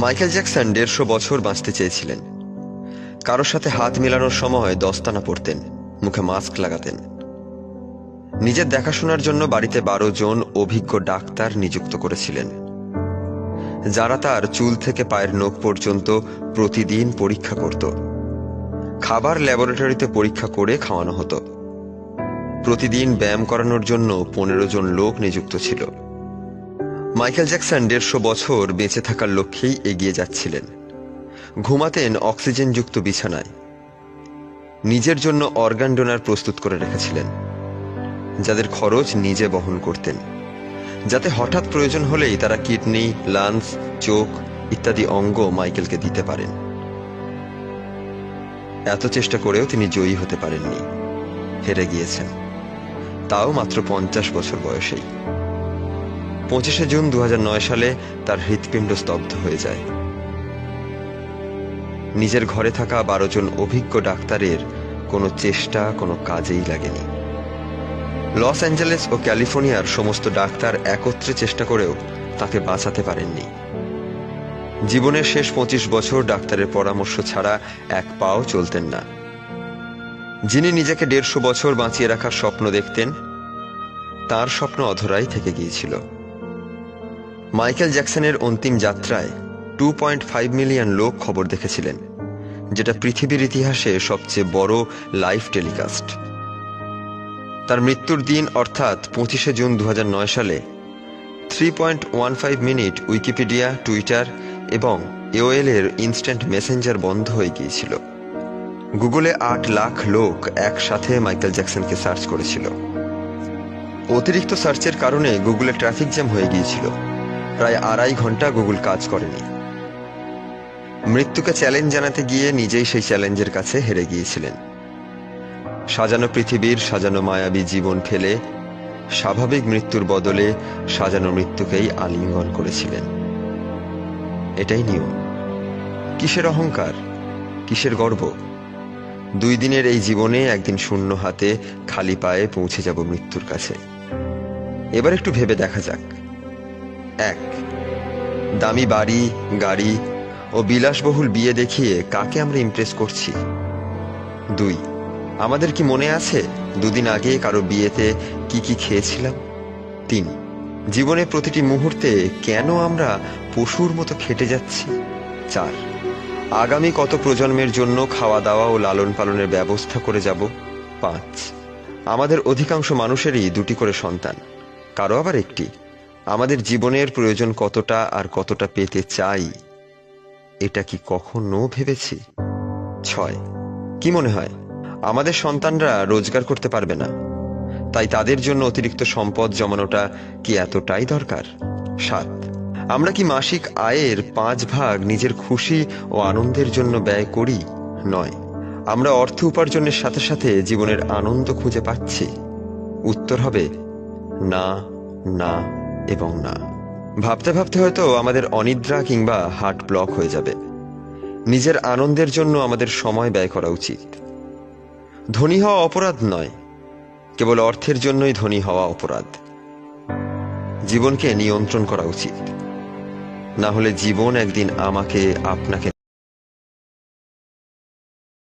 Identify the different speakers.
Speaker 1: Michael Jackson ১৫০ বছর বাঁচতে চেয়েছিলেন। কারোর সাথে হাত মেলানোর সময় দস্তানা পরতেন, মুখে মাস্ক লাগাতেন। নিজের দেখাশোনার জন্য বাড়িতে ১২ জন অভিজ্ঞ ডাক্তার নিযুক্ত করেছিলেন, যারা তার চুল থেকে পায়ের নখ পর্যন্ত প্রতিদিন পরীক্ষা করত। খাবার ল্যাবরেটরিতে পরীক্ষা করে খাওয়ানো হতো। প্রতিদিন ব্যায়াম করানোর জন্য ১৫ জন লোক নিযুক্ত ছিল। মাইকেল জ্যাকসন ১৫০ বছর বেঁচে থাকার লক্ষ্যেই এগিয়ে যাচ্ছিলেন। ঘুমাতেন অক্সিজেনযুক্ত বিছানায়। নিজের জন্য অর্গান ডোনার প্রস্তুত করে রেখেছিলেন, যাদের খরচ নিজে বহন করতেন, যাতে হঠাৎ প্রয়োজন হলেই তারা কিডনি, লাংস, চোখ ইত্যাদি অঙ্গ মাইকেলকে দিতে পারেন। এত চেষ্টা করেও তিনি জয়ী হতে পারেননি, হেরে গিয়েছেন, তাও মাত্র ৫০ বছর বয়সেই। ২৫শে জুন ২০০৯ সালে তার হৃৎপিণ্ড স্তব্ধ হয়ে যায়। নিজের ঘরে থাকা ১২ জন অভিজ্ঞ ডাক্তারের কোনো চেষ্টা কোনো কাজেই লাগেনি। লস অ্যাঞ্জেলেস ও ক্যালিফোর্নিয়ার সমস্ত ডাক্তার একত্রে চেষ্টা করেও তাকে বাঁচাতে পারেননি। জীবনের শেষ ২৫ বছর ডাক্তারের পরামর্শ ছাড়া এক পাও চলতেন না। যিনি নিজেকে ১৫০ বছর বাঁচিয়ে রাখার স্বপ্ন দেখতেন, তার স্বপ্ন অধরাই থেকে গিয়েছিল। মাইকেল জ্যাকসনের অন্তিম যাত্রায় 2.5 মিলিয়ন লোক খবর দেখেছিলেন, যেটা পৃথিবীর ইতিহাসে সবচেয়ে বড় লাইভ টেলিকাস্ট। তার মৃত্যুর দিন অর্থাৎ ২৫শে জুন ২০০৯ সালে 3.15 মিনিট উইকিপিডিয়া, টুইটার এবং AOL এর ইনস্ট্যান্ট মেসেঞ্জার বন্ধ হয়ে গিয়েছিল। গুগলে ৮ লাখ লোক একসাথে মাইকেল জ্যাকসনকে সার্চ করেছিল। অতিরিক্ত সার্চের কারণে গুগলে ট্রাফিক জ্যাম হয়ে গিয়েছিল। প্রায় ২.৫ ঘন্টা গুগল কাজ করেনি। মৃত্যুকে চ্যালেঞ্জ জানাতে গিয়ে নিজেই সেই চ্যালেঞ্জের কাছে হেরে গিয়েছিলেন। সাজানো পৃথিবীর সাজানো মায়াবী জীবন ফেলে স্বাভাবিক মৃত্যুর বদলে সাজানো মৃত্যুকেই আলিঙ্গন করেছিলেন। এটাই নিয়ম। কিসের অহংকার, কিসের গর্ব? ২ দিনের এই জীবনে একদিন শূন্য হাতে খালি পায়ে পৌঁছে যাব মৃত্যুর কাছে। এবার একটু ভেবে দেখা যাক। ১. দামি বাড়ি, গাড়ি ও বিলাসবহুল বিয়ে দেখিয়ে কাকে আমরা ইমপ্রেস করছি? ২. আমাদের কি মনে আছে ২ দিন আগে কারো বিয়েতে কি কি খেয়েছিলাম? ৩. জীবনে প্রতিটি মুহূর্তে কেন আমরা পশুর মতো খেটে যাচ্ছি? ৪. আগামী কত প্রজন্মের জন্য খাওয়া দাওয়া ও লালন পালনের ব্যবস্থা করে যাব? ৫. আমাদের অধিকাংশ মানুষেরই ২টি করে সন্তান, কারো আবার ১টি। আমাদের জীবনের প্রয়োজন কতটা আর কতটা পেতে চাই, এটা কি কখনো ভেবেছি? ৬. কি মনে হয় আমাদের সন্তানরা রোজগার করতে পারবে না, তাই তাদের জন্য অতিরিক্ত সম্পদ জমানোটা কি এতটাই দরকার? ৭. আমরা কি মাসিক আয়ের ৫ ভাগ নিজের খুশি ও আনন্দের জন্য ব্যয় করি? ৯. আমরা অর্থ উপার্জনের সাথে সাথে জীবনের আনন্দ খুঁজে পাচ্ছি? উত্তর হবে না, না এবং না। ভাবতে ভাবতে হয়তো আমাদের অনিদ্রা কিংবা হার্ট ব্লক হয়ে যাবে। নিজের আনন্দের জন্য আমাদের সময় ব্যয় করা উচিত। ধনী হওয়া অপরাধ নয়, কেবল অর্থের জন্যই ধনী হওয়া অপরাধ। জীবনকে নিয়ন্ত্রণ করা উচিত, না হলে জীবন একদিন আমাকে আপনাকে